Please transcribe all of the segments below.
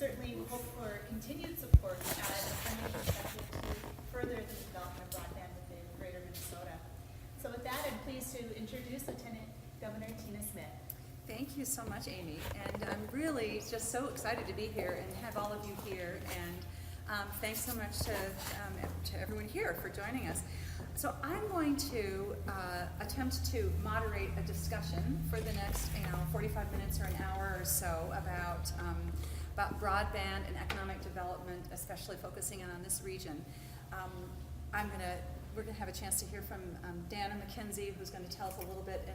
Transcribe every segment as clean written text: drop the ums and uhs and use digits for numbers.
certainly we hope for continued support as a funding perspective to further the development of broadband within Greater Minnesota. So with that, I'm pleased to introduce Lieutenant Governor Tina Smith. Thank you so much, Amy. And I'm really just so excited to be here and have all of you here. And thanks so much to everyone here for joining us. So I'm going to attempt to moderate a discussion for the next 45 minutes or an hour or so about broadband and economic development, especially focusing on this region. We're going to have a chance to hear from Dana McKenzie, who's going to tell us a little bit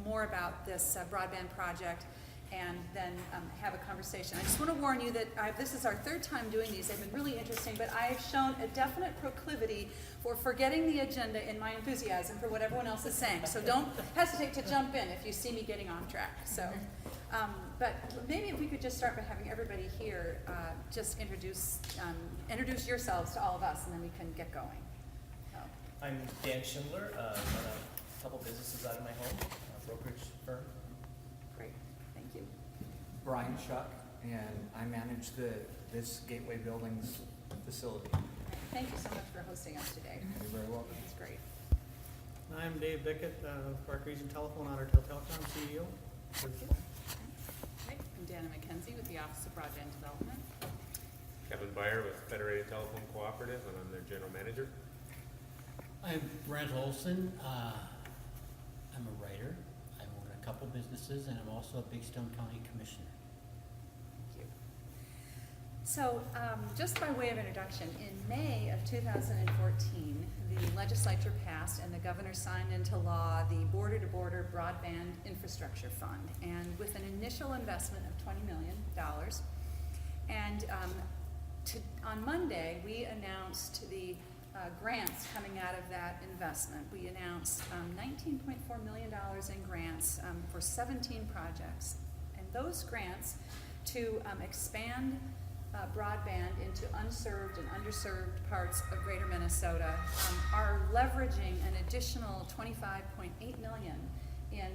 more about this broadband project, and then have a conversation. I just want to warn you that this is our third time doing these. They've been really interesting, but I've shown a definite proclivity for forgetting the agenda in my enthusiasm for what everyone else is saying. So don't hesitate to jump in if you see me getting off track. So, but maybe if we could just start by having everybody here just introduce yourselves to all of us, and then we can get going. I'm Dan Schindler. I run a couple businesses out of my home, a brokerage firm. Great, thank you. Brian Shuck, and I manage this Gateway Buildings facility. Thank you so much for hosting us today. You're very welcome. It's great. I'm Dave Bickett, Park Region Telephone, Otter Tail Telecom CEO. Right. I'm Dana McKenzie with the Office of Broadband Development. Kevin Byer with Federated Telephone Cooperative, and I'm their general manager. I'm Brent Olson. I'm a writer. I own a couple businesses, and I'm also a Big Stone County Commissioner. Thank you. So, just by way of introduction, in May of 2014, the legislature passed and the governor signed into law the Border-to-Border Broadband Infrastructure Fund, and with an initial investment of $20 million. And on Monday, we announced the grants coming out of that investment. We announced $19.4 million in grants for 17 projects. And those grants to expand broadband into unserved and underserved parts of Greater Minnesota are leveraging an additional $25.8 million in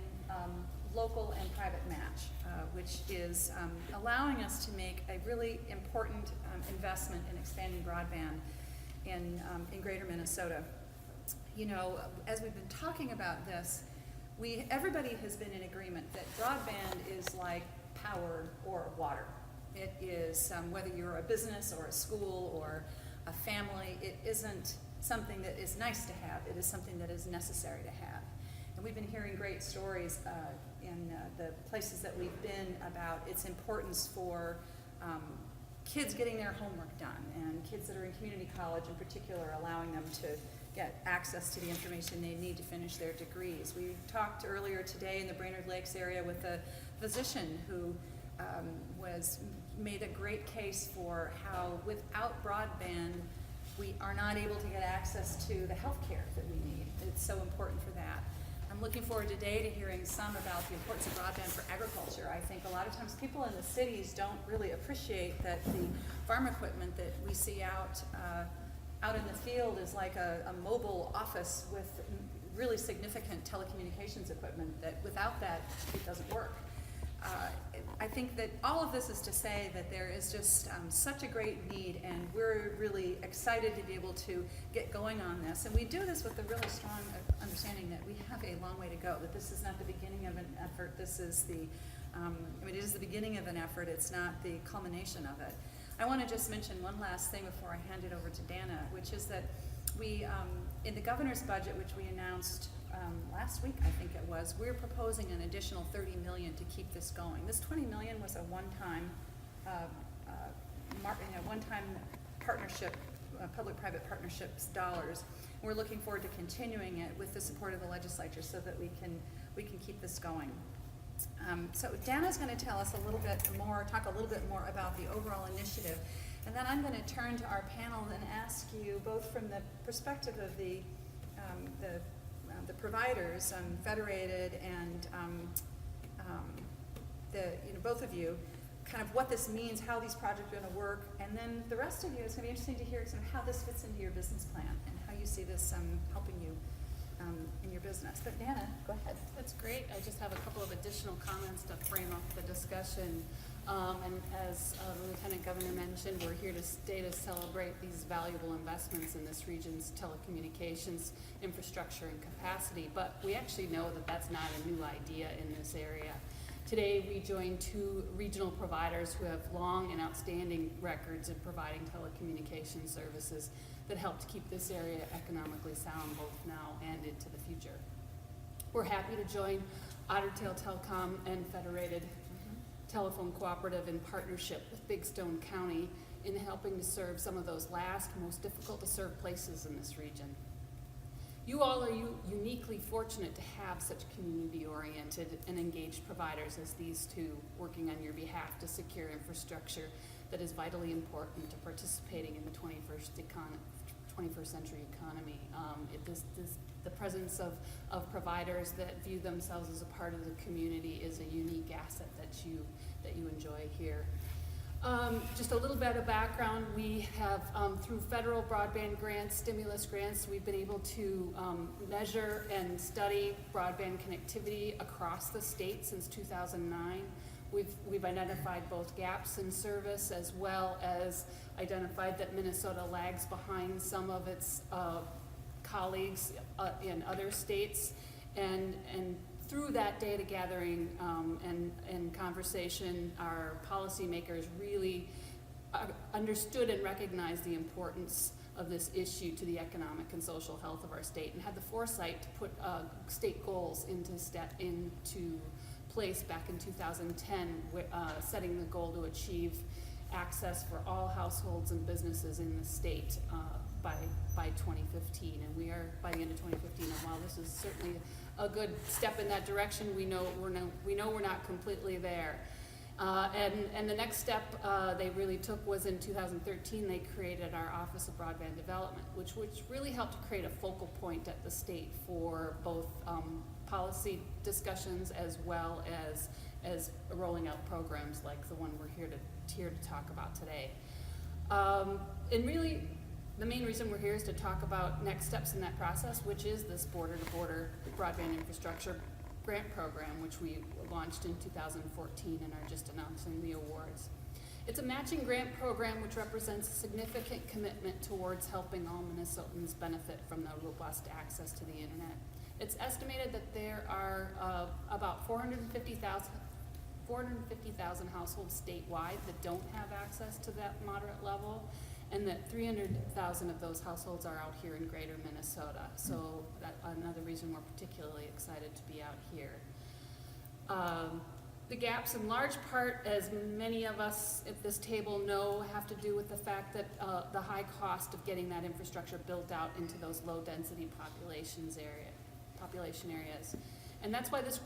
local and private match, which is allowing us to make a really important investment in expanding broadband in Greater Minnesota. You know, as we've been talking about this, everybody has been in agreement that broadband is like power or water. It is, whether you're a business or a school or a family, it isn't something that is nice to have, it is something that is necessary to have. And we've been hearing great stories in the places that we've been about its importance for kids getting their homework done, and kids that are in community college in particular, allowing them to get access to the information they need to finish their degrees. We talked earlier today in the Brainerd Lakes area with a physician who made a great case for how without broadband we are not able to get access to the health care that we need. It's so important for that. I'm looking forward today to hearing some about the importance of broadband for agriculture. I think a lot of times people in the cities don't really appreciate that the farm equipment that we see out in the field is like a mobile office with really significant telecommunications equipment that without that it doesn't work. I think that all of this is to say that there is just such a great need, and we're really excited to be able to get going on this. And we do this with a really strong understanding that we have a long way to go, that this is not the beginning of an effort. This is it is the beginning of an effort. It's not the culmination of it. I want to just mention one last thing before I hand it over to Dana, which is that we, in the governor's budget, which we announced last week, I think it was, we're proposing an additional $30 million to keep this going. This $20 million was a one-time partnership, public-private partnerships dollars. We're looking forward to continuing it with the support of the legislature so that we can keep this going. So Dana's going to tell us talk a little bit more about the overall initiative, and then I'm going to turn to our panel and ask you, both from the perspective of the providers, Federated and both of you, kind of what this means, how these projects are going to work, and then the rest of you, it's going to be interesting to hear sort of how this fits into your business plan and how you see this helping you in your business. But Dana, go ahead. That's great. I just have a couple of additional comments to frame up the discussion. And as the Lieutenant Governor mentioned, we're here to stay to celebrate these valuable investments in this region's telecommunications infrastructure and capacity. But we actually know that that's not a new idea in this area. Today, we join 2 regional providers who have long and outstanding records in providing telecommunications services that help to keep this area economically sound both now and into the future. We're happy to join Otter Tail Telecom and Federated Telephone Cooperative in partnership with Big Stone County in helping to serve some of those last, most difficult to serve places in this region. You all are uniquely fortunate to have such community-oriented and engaged providers as these 2 working on your behalf to secure infrastructure that is vitally important to participating in the 21st century economy. The presence of providers that view themselves as a part of the community is a unique asset that you enjoy here. Just a little bit of background, we have, through federal broadband grants, stimulus grants, we've been able to measure and study broadband connectivity across the state since 2009. We've identified both gaps in service as well as identified that Minnesota lags behind some of its colleagues in other states, and through that data gathering and conversation, our policymakers really understood and recognized the importance of this issue to the economic and social health of our state, and had the foresight to put state goals into place back in 2010, setting the goal to achieve access for all households and businesses in the state by 2015, and we are by the end of 2015. And while this is certainly a good step in that direction, we know we're not completely there. And the next step they really took was in 2013. They created our Office of Broadband Development, which really helped to create a focal point at the state for both policy discussions as well as rolling out programs like the one we're here to talk about today. And really, the main reason we're here is to talk about next steps in that process, which is this border-to-border broadband infrastructure grant program, which we launched in 2014 and are just announcing the awards. It's a matching grant program which represents a significant commitment towards helping all Minnesotans benefit from the robust access to the internet. It's estimated that there are about 450,000 households statewide that don't have access to that moderate level, and that 300,000 of those households are out here in greater Minnesota. So that's another reason we're particularly excited to be out here. The gaps, in large part, as many of us at this table know, have to do with the fact that the high cost of getting that infrastructure built out into those low-density population areas. And that's why this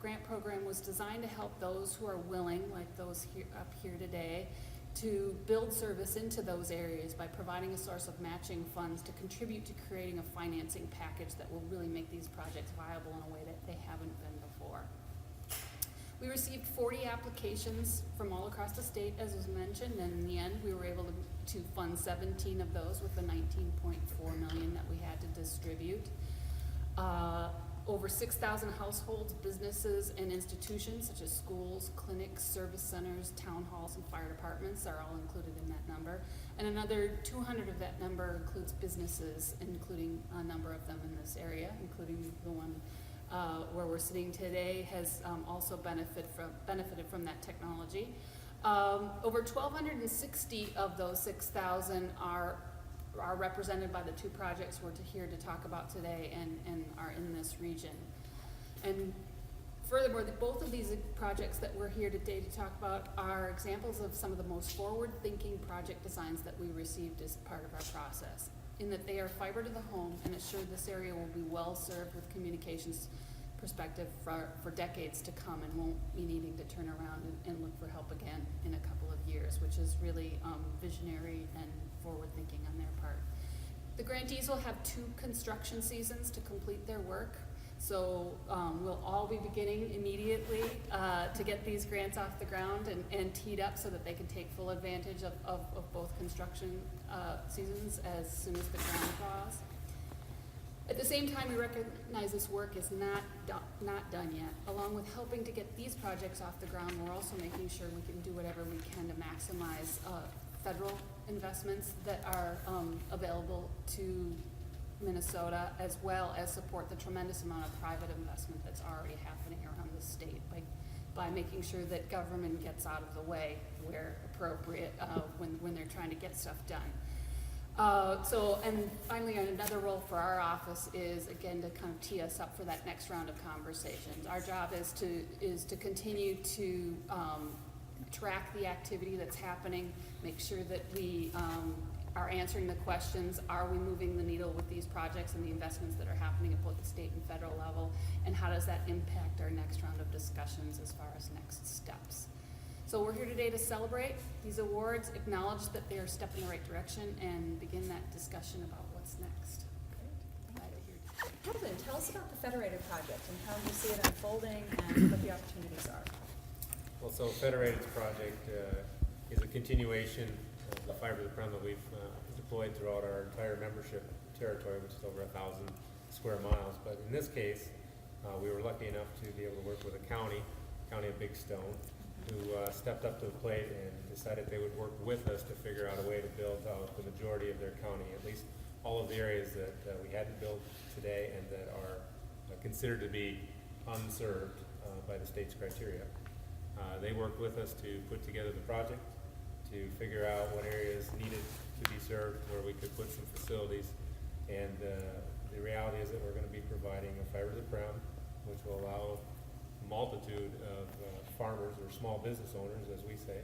grant program was designed to help those who are willing, like those up here today, to build service into those areas by providing a source of matching funds to contribute to creating a financing package that will really make these projects viable in a way that they haven't been before. We received 40 applications from all across the state, as was mentioned, and in the end we were able to fund 17 of those with the $19.4 million that we had to distribute. Over 6,000 households, businesses, and institutions such as schools, clinics, service centers, town halls, and fire departments are all included in that number. And another 200 of that number includes businesses, including a number of them in this area, including the one where we're sitting today has also benefited from that technology. Over 1,260 of those 6,000 are represented by the 2 projects we're here to talk about today and are in this region. And furthermore, both of these projects that we're here today to talk about are examples of some of the most forward-thinking project designs that we received as part of our process, in that they are fiber to the home and assure this area will be well served with communications perspective for decades to come, and won't be needing to turn around and look for help again in a couple of years, which is really visionary and forward thinking on their part. The grantees will have 2 construction seasons to complete their work, so we'll all be beginning immediately to get these grants off the ground and teed up so that they can take full advantage of both construction seasons as soon as the ground thaws. At the same time, we recognize this work is not done yet. Along with helping to get these projects off the ground, we're also making sure we can do whatever we can to maximize federal investments that are available to Minnesota, as well as support the tremendous amount of private investment that's already happening around the state by making sure that government gets out of the way where appropriate when they're trying to get stuff done. And finally, another role for our office is, again, to kind of tee us up for that next round of conversations. Our job is to continue to track the activity that's happening, make sure that we are answering the questions, are we moving the needle with these projects and the investments that are happening at both the state and federal level, and how does that impact our next round of discussions as far as next steps. So we're here today to celebrate these awards, acknowledge that they are a step in the right direction, and begin that discussion about what's next. Glad you're here. Kevin, tell us about the Federated project and how you see it unfolding and what the opportunities are. Well, so Federated's project is a continuation of the fiber to the prem that we've deployed throughout our entire membership territory, which is over 1,000 square miles. But in this case, we were lucky enough to be able to work with a county of Big Stone, who stepped up to the plate and decided they would work with us to figure out a way to build out the majority of their county, at least all of the areas that we hadn't built today and that are considered to be unserved by the state's criteria. They worked with us to put together the project, to figure out what areas needed to be served, where we could put some facilities, and the reality is that we're going to be providing a fiber to the prem, which will allow a multitude of farmers or small business owners, as we say,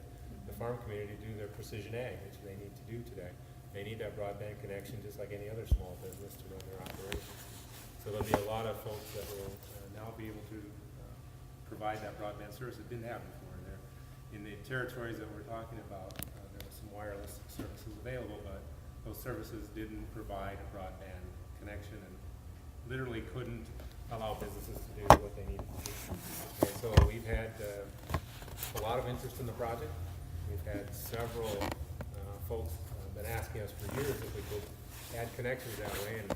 the farm community, to do their precision ag, which they need to do today. They need that broadband connection just like any other small business to run their operations. So there'll be a lot of folks that will now be able to provide that broadband service that didn't have before. In the territories that we're talking about, there were some wireless services available, but those services didn't provide a broadband connection and literally couldn't allow businesses to do what they needed to do. And so we've had a lot of interest in the project. We've had several folks been asking us for years if we could add connections that way, and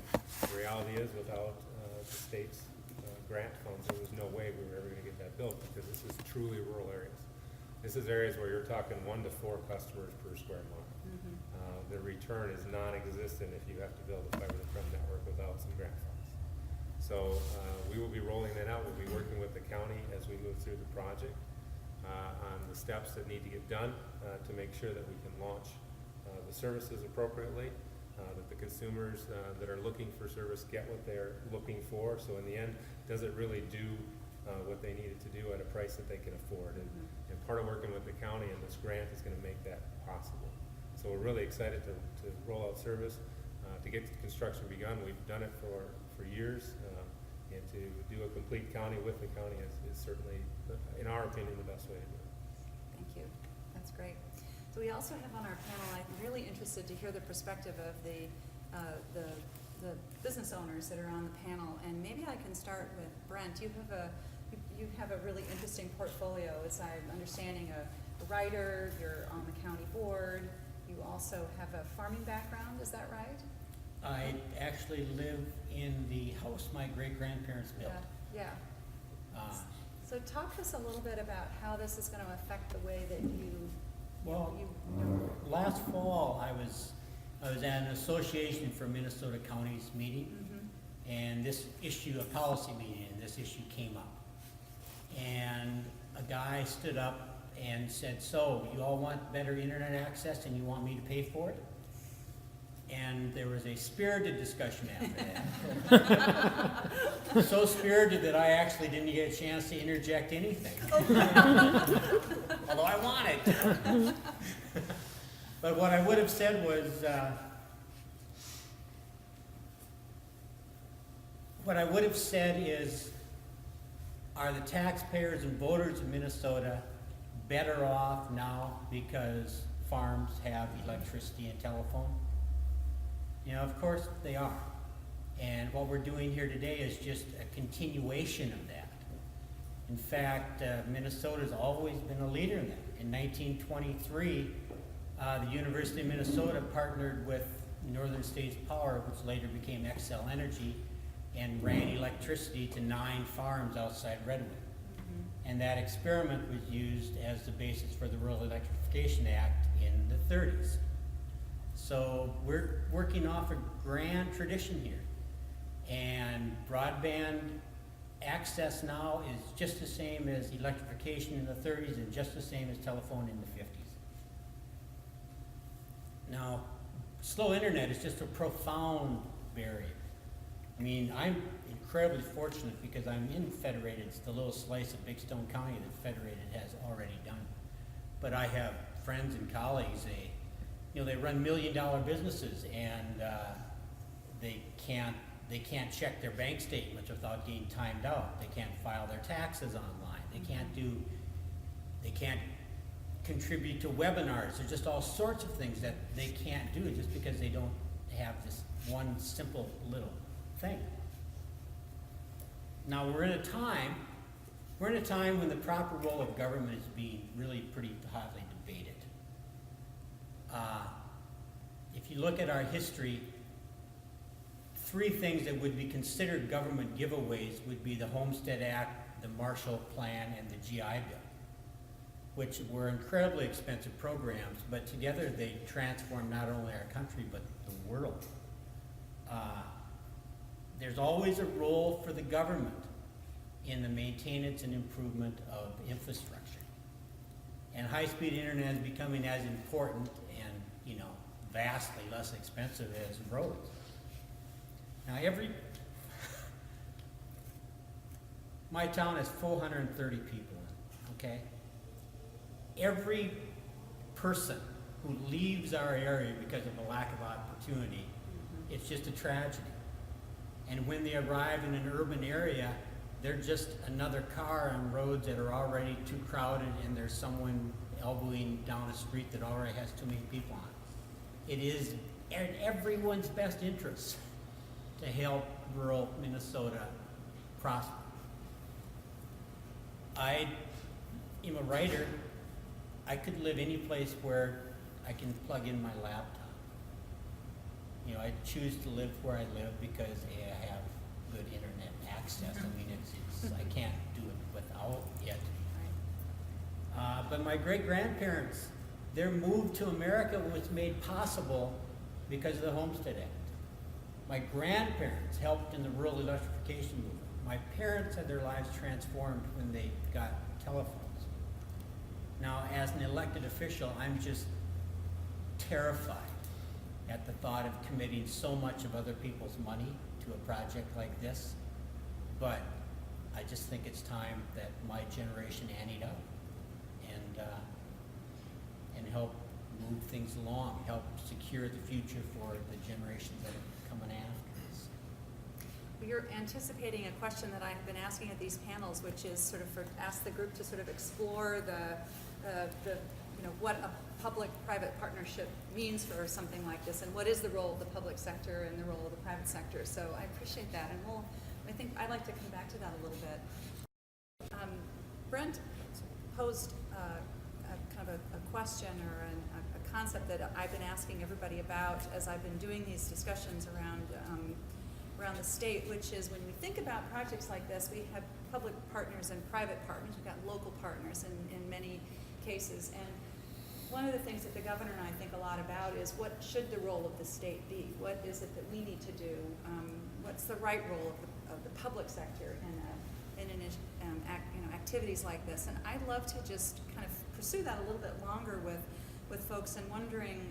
the reality is without the state's grant funds, there was no way we were ever going to get that built, because this is truly rural areas. This is areas where you're talking 1 to 4 customers per square mile. The return is non-existent if you have to build a fiber to the prem network without some grant funds. So we will be rolling that out. We'll be working with the county as we move through the project on the steps that need to get done to make sure that we can launch the services appropriately, that the consumers that are looking for service get what they're looking for. So in the end, does it really do what they needed to do at a price that they can afford? And part of working with the county and this grant is going to make that possible. So we're really excited to roll out service, to get the construction begun. We've done it for years, and to do a complete county with the county is certainly, in our opinion, the best way to do it. Thank you. That's great. So we also have on our panel, I'm really interested to hear the perspective of the business owners that are on the panel, and maybe I can start with Brent. You have a really interesting portfolio, as I'm understanding, a writer, you're on the county board, you also have a farming background, is that right? I actually live in the house my great-grandparents built. Yeah. So talk to us a little bit about how this is going to affect the way that Well, last fall I was at an Association for Minnesota Counties meeting, and this issue, a policy meeting, and this issue came up. And a guy stood up and said, "So, you all want better internet access and you want me to pay for it?" And there was a spirited discussion after that. So spirited that I actually didn't get a chance to interject anything. Although I wanted to. But what I would have said was, are the taxpayers and voters of Minnesota better off now because farms have electricity and telephone? You know, of course they are. And what we're doing here today is just a continuation of that. In fact, Minnesota's always been a leader in that. In 1923, the University of Minnesota partnered with Northern States Power, which later became Xcel Energy, and ran electricity to 9 farms outside Redwood. And that experiment was used as the basis for the Rural Electrification Act in the 30s. So we're working off a grand tradition here. And broadband access now is just the same as electrification in the 30s and just the same as telephone in the 50s. Now, slow internet is just a profound barrier. I mean, I'm incredibly fortunate because I'm in Federated. It's the little slice of Big Stone County that Federated has already done. But I have friends and colleagues, they run $1 million businesses, and they can't check their bank statements without getting timed out. They can't file their taxes online. They can't contribute to webinars. There's just all sorts of things that they can't do just because they don't have this one simple little thing. Now we're in a time when the proper role of government is being really pretty hotly debated. If you look at our history, 3 things that would be considered government giveaways would be the Homestead Act, the Marshall Plan, and the GI Bill, which were incredibly expensive programs, but together they transformed not only our country, but the world. There's always a role for the government in the maintenance and improvement of infrastructure. And high-speed internet is becoming as important and, vastly less expensive as roads. Now my town has 430 people in it, okay? Every person who leaves our area because of a lack of opportunity, it's just a tragedy. And when they arrive in an urban area, they're just another car on roads that are already too crowded, and there's someone elbowing down a street that already has too many people on it. It is in everyone's best interest to help rural Minnesota prosper. I am a writer. I could live any place where I can plug in my laptop. I choose to live where I live because I have good internet access. I mean, I can't do it without it. But my great-grandparents, their move to America was made possible because of the Homestead Act. My grandparents helped in the rural electrification movement. My parents had their lives transformed when they got telephones. Now, as an elected official, I'm just terrified at the thought of committing so much of other people's money to a project like this. But I just think it's time that my generation anteed up and help move things along, help secure the future for the generations that are coming after us. You're anticipating a question that I've been asking at these panels, which is sort of ask the group to sort of explore what a public-private partnership means for something like this, and what is the role of the public sector and the role of the private sector. So I appreciate that, and I'd like to come back to that a little bit. Brent posed kind of a question or a concept that I've been asking everybody about as I've been doing these discussions around the state, which is when we think about projects like this, we have public partners and private partners. We've got local partners in many cases. And one of the things that the governor and I think a lot about is what should the role of the state be? What is it that we need to do? What's the right role of the public sector in activities like this? And I'd love to just kind of pursue that a little bit longer with folks, and wondering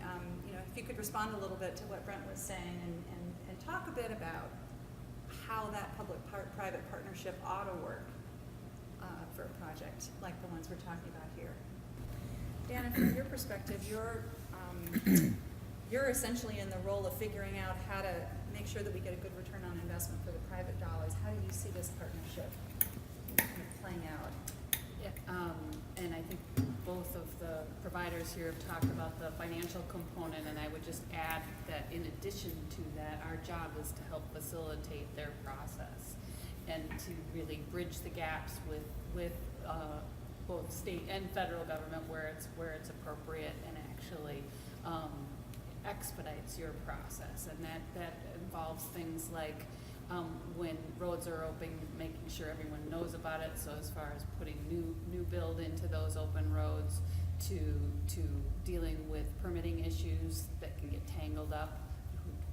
if you could respond a little bit to what Brent was saying and talk a bit about how that public-private partnership ought to work for a project like the ones we're talking about here. Dan, from your perspective, you're essentially in the role of figuring out how to make sure that we get a good return on investment for the private dollars. How do you see this partnership playing out? Yeah, and I think both of the providers here have talked about the financial component, and I would just add that in addition to that, our job is to help facilitate their process and to really bridge the gaps with both state and federal government where it's appropriate, and actually expedites your process. And that involves things like when roads are open, making sure everyone knows about it. So as far as putting new build into those open roads, to dealing with permitting issues that can get tangled up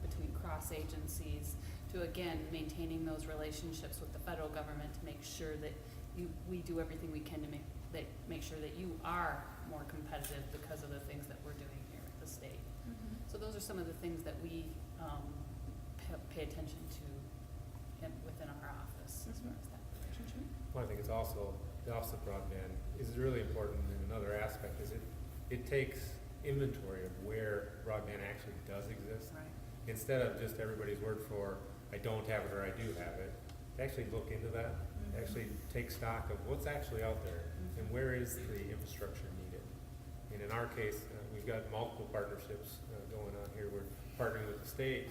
between cross agencies, to again, maintaining those relationships with the federal government to make sure that we do everything we can to make sure that you are more competitive because of the things that we're doing here at the state. So those are some of the things that we pay attention to within our office as far as that relationship. Well, I think it's also, the Office of Broadband is really important in another aspect, is it takes inventory of where broadband actually does exist. Right. Instead of just everybody's word for, I don't have it or I do have it, to actually look into that, actually take stock of what's actually out there and where is the infrastructure needed. And in our case, we've got multiple partnerships going on here. We're partnering with the state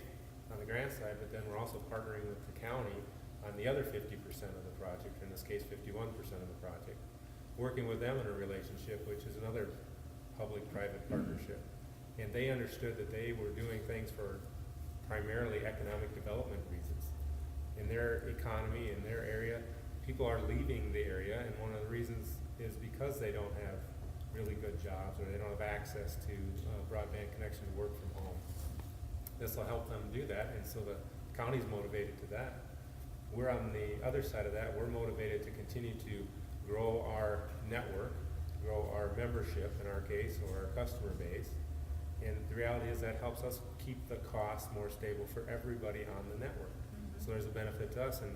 on the grant side, but then we're also partnering with the county on the other 50% of the project, in this case 51% of the project. Working with them in a relationship, which is another public-private partnership. And they understood that they were doing things for primarily economic development reasons. In their economy, in their area, people are leaving the area, and one of the reasons is because they don't have really good jobs or they don't have access to broadband connection to work from home. This will help them do that, and so the county's motivated to that. We're on the other side of that. We're motivated to continue to grow our network, grow our membership in our case, or our customer base. And the reality is that helps us keep the cost more stable for everybody on the network. So there's a benefit to us, and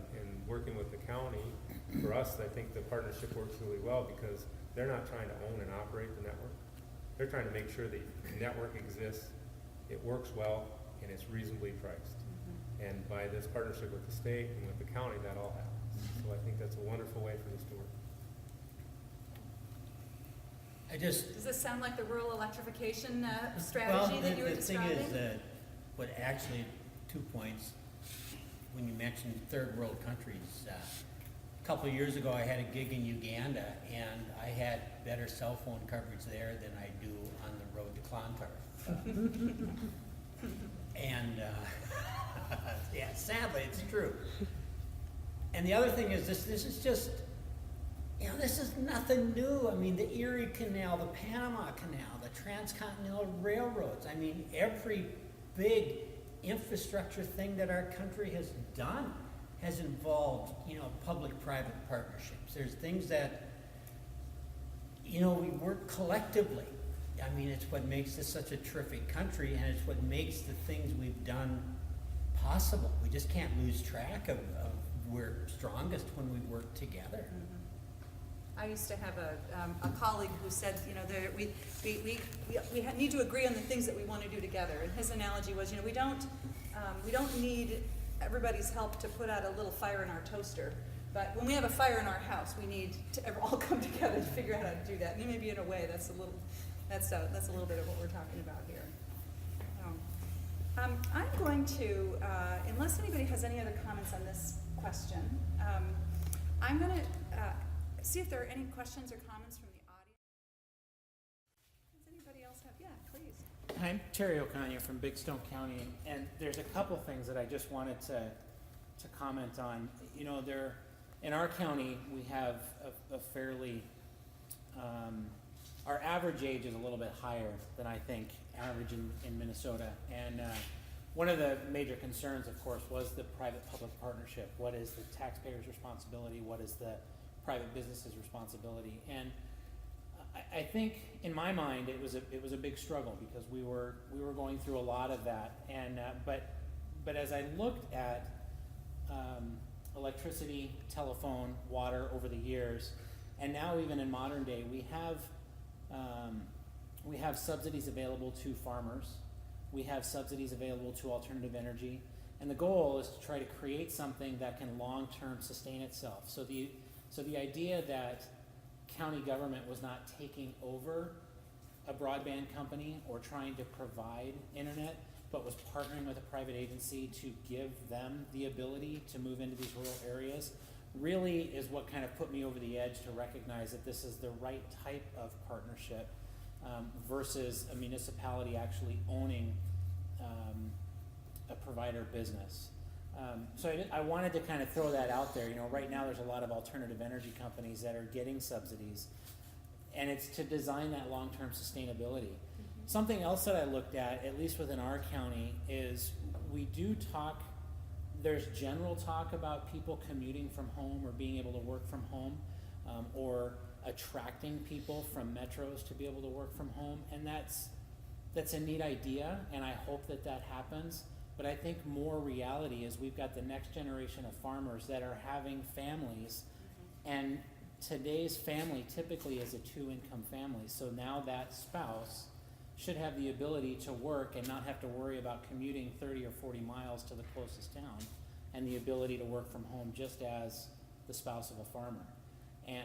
working with the county, for us, I think the partnership works really well because they're not trying to own and operate the network. They're trying to make sure the network exists, it works well, and it's reasonably priced. And by this partnership with the state and with the county, that all happens. So I think that's a wonderful way for this to work. Does this sound like the rural electrification strategy that you were describing? The thing is, what actually, 2 points, when you mentioned third world countries, a couple of years ago I had a gig in Uganda, and I had better cell phone coverage there than I do on the road to Clontarf. And yeah, sadly, it's true. And the other thing is this is just, this is nothing new. I mean, the Erie Canal, the Panama Canal, the transcontinental railroads. I mean, every big infrastructure thing that our country has done has involved, public-private partnerships. There's things that, we work collectively. I mean, it's what makes this such a terrific country, and it's what makes the things we've done possible. We just can't lose track of we're strongest when we work together. I used to have a colleague who said, we need to agree on the things that we want to do together. And his analogy was, we don't need everybody's help to put out a little fire in our toaster. But when we have a fire in our house, we need to all come together to figure out how to do that. And maybe in a way, that's a little bit of what we're talking about here. I'm going to, unless anybody has any other comments on this question, I'm going to see if there are any questions or comments from the audience. Does anybody else have? Yeah, please. I'm Terry O'Connor from Big Stone County, and there's a couple things that I just wanted to comment on. In our county, we have a fairly, our average age is a little bit higher than I think average in Minnesota. And one of the major concerns, of course, was the private-public partnership. What is the taxpayer's responsibility? What is the private business's responsibility? And I think, in my mind, it was a big struggle because we were going through a lot of that. And but as I looked at electricity, telephone, water over the years, and now even in modern day, we have subsidies available to farmers. We have subsidies available to alternative energy. And the goal is to try to create something that can long-term sustain itself. So the idea that county government was not taking over a broadband company or trying to provide internet, but was partnering with a private agency to give them the ability to move into these rural areas, really is what kind of put me over the edge to recognize that this is the right type of partnership versus a municipality actually owning a provider business. So I wanted to kind of throw that out there. You know, right now there's a lot of alternative energy companies that are getting subsidies, and it's to design that long-term sustainability. Something else that I looked at least within our county, is we do talk, there's general talk about people commuting from home or being able to work from home, or attracting people from metros to be able to work from home, and that's a neat idea, and I hope that that happens. But I think more reality is we've got the next generation of farmers that are having families, and today's family typically is a 2-income family. So now that spouse should have the ability to work and not have to worry about commuting 30 or 40 miles to the closest town, and the ability to work from home just as the spouse of a farmer. And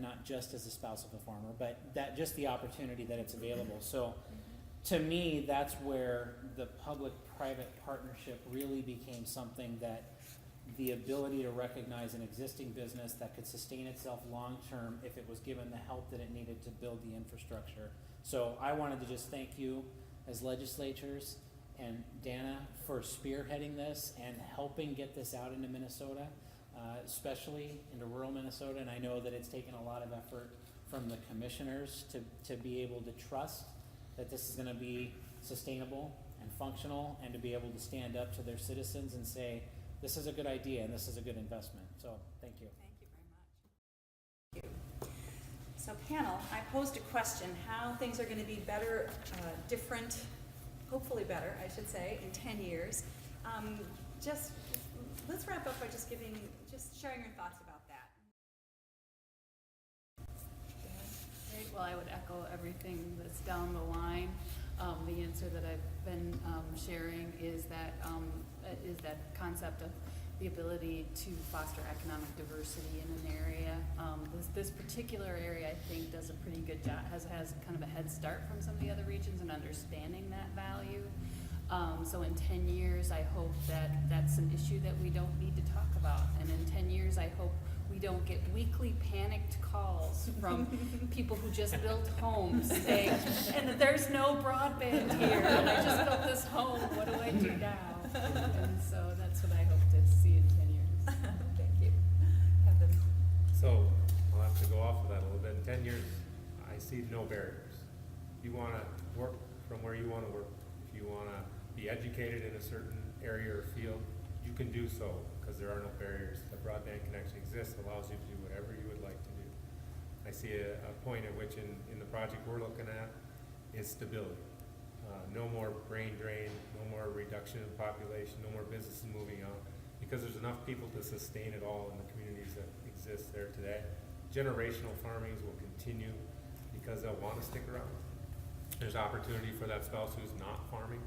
not just as a spouse of a farmer, but that just the opportunity that it's available. So to me, that's where the public-private partnership really became something that the ability to recognize an existing business that could sustain itself long-term if it was given the help that it needed to build the infrastructure. So I wanted to just thank you as legislators and Dana for spearheading this and helping get this out into Minnesota, especially into rural Minnesota. And I know that it's taken a lot of effort from the commissioners to be able to trust that this is going to be sustainable and functional, and to be able to stand up to their citizens and say, this is a good idea and this is a good investment. So thank you. Thank you very much. Thank you. So panel, I posed a question, how things are going to be better, different, hopefully better, I should say, in 10 years. Let's wrap up by just sharing your thoughts about that. Great. Well, I would echo everything that's down the line. The answer that I've been sharing is that concept of the ability to foster economic diversity in an area. This particular area, I think, does a pretty good job, has kind of a head start from some of the other regions in understanding that value. So in 10 years, I hope that that's an issue that we don't need to talk about. And in 10 years, I hope we don't get weekly panicked calls from people who just built homes saying, and there's no broadband here, and I just built this home, what do I do now? And so that's what I hope to see in 10 years. Thank you. Kevin. So I'll have to go off of that a little bit. In 10 years, I see no barriers. You want to work from where you want to work. If you want to be educated in a certain area or field, you can do so because there are no barriers. The broadband connection exists, allows you to do whatever you would like to do. I see a point at which in the project we're looking at is stability. No more brain drain, no more reduction in population, no more businesses moving out, because there's enough people to sustain it all in the communities that exist there today. Generational farmings will continue because they'll want to stick around. There's opportunity for that spouse who's not farming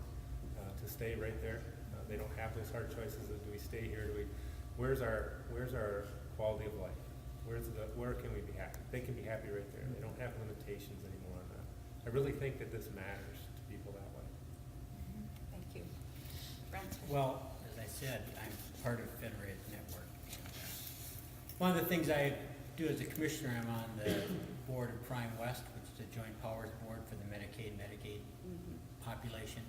to stay right there. They don't have those hard choices of do we stay here, where's our quality of life? Where can we be happy? They can be happy right there. They don't have limitations anymore on that. I really think that this matters to people that way. Thank you. Brent? Well, as I said, I'm part of Federated Network. One of the things I do as a commissioner, I'm on the board of Prime West, which is the Joint Powers Board for the Medicaid population.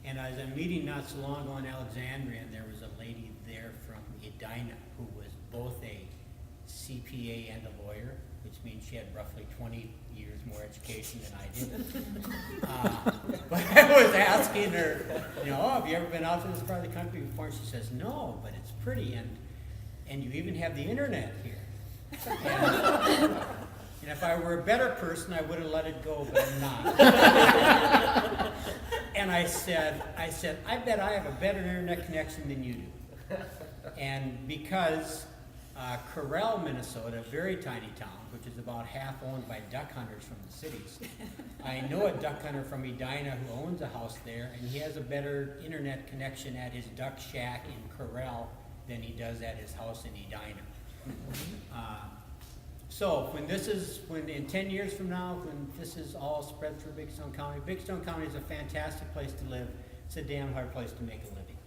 And I was at a meeting not so long ago in Alexandria, and there was a lady there from Edina who was both a CPA and a lawyer, which means she had roughly 20 years more education than I did. But I was asking her, have you ever been out to this part of the country before? And she says, no, but it's pretty, and you even have the internet here. And if I were a better person, I would have let it go, but I'm not. And I said, I bet I have a better internet connection than you do. And because Corral, Minnesota, a very tiny town, which is about half owned by duck hunters from the cities. I know a duck hunter from Edina who owns a house there, and he has a better internet connection at his duck shack in Corral than he does at his house in Edina. So when in 10 years from now, when this is all spread through Big Stone County is a fantastic place to live. It's a damn hard place to make a living.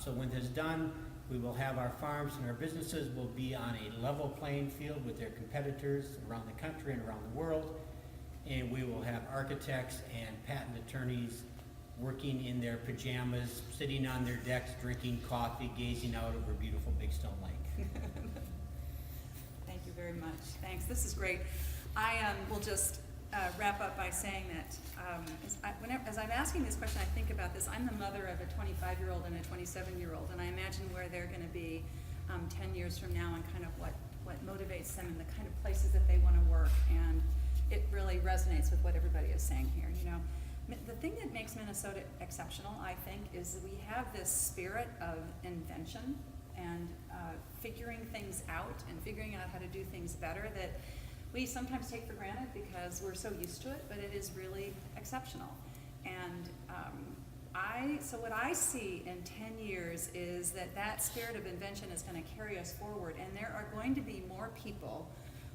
So when this is done, we will have our farms and our businesses will be on a level playing field with their competitors around the country and around the world. And we will have architects and patent attorneys working in their pajamas, sitting on their decks, drinking coffee, gazing out over beautiful Big Stone Lake. Thank you very much. Thanks. This is great. I will just wrap up by saying that as I'm asking this question, I think about this. I'm the mother of a 25-year-old and a 27-year-old, and I imagine where they're going to be 10 years from now and kind of what motivates them and the kind of places that they want to work. And it really resonates with what everybody is saying here. You know, the thing that makes Minnesota exceptional, I think, is that we have this spirit of invention and figuring things out and figuring out how to do things better that we sometimes take for granted because we're so used to it, but it is really exceptional. And so what I see in 10 years is that spirit of invention is going to carry us forward, and there are going to be more people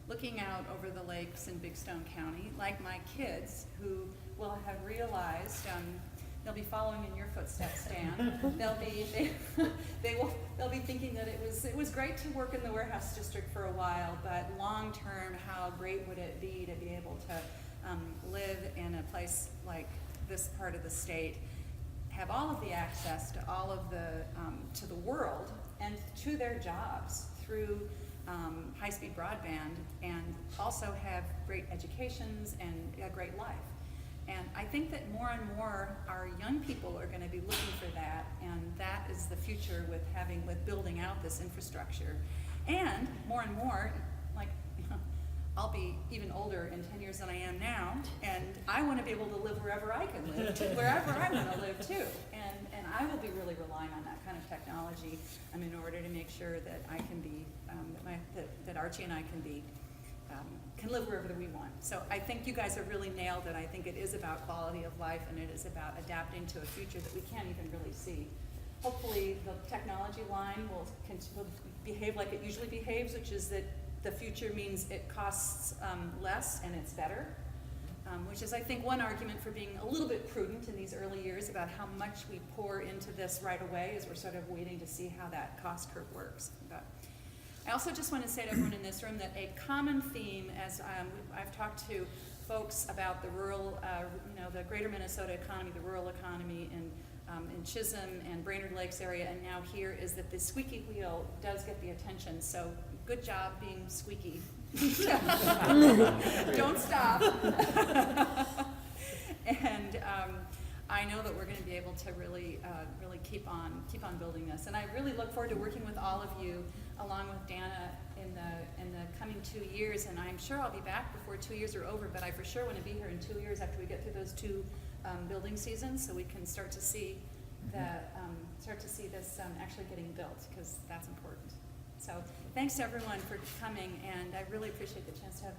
looking out over the lakes in Big Stone County, like my kids, who will have realized, they'll be following in your footsteps, Dan. They'll be thinking that it was great to work in the warehouse district for a while, but long term, how great would it be to be able to live in a place like this part of the state, have all of the access to all of to the world and to their jobs through high-speed broadband, and also have great educations and a great life. And I think that more and more our young people are going to be looking for that, and that is the future with building out this infrastructure. And more, like, I'll be even older in 10 years than I am now, and I want to be able to live wherever I can live, wherever I want to live too. And I will be really relying on that kind of technology in order to make sure that I can be, that Archie and I can live wherever we want. So I think you guys have really nailed it. I think it is about quality of life, and it is about adapting to a future that we can't even really see. Hopefully the technology line will behave like it usually behaves, which is that the future means it costs less and it's better, which is, I think, one argument for being a little bit prudent in these early years about how much we pour into this right away, as we're sort of waiting to see how that cost curve works. But I also just want to say to everyone in this room that a common theme, as I've talked to folks about the rural, the greater Minnesota economy, the rural economy in Chisholm and Brainerd Lakes area, and now here, is that the squeaky wheel does get the attention. So good job being squeaky. Don't stop. And I know that we're going to be able to really keep on building this. And I really look forward to working with all of you, along with Dana, in the coming 2 years. And I'm sure I'll be back before 2 years are over, but I for sure want to be here in 2 years after we get through those two building seasons, so we can start to see this actually getting built, because that's important. So thanks to everyone for coming, and I really appreciate the chance to have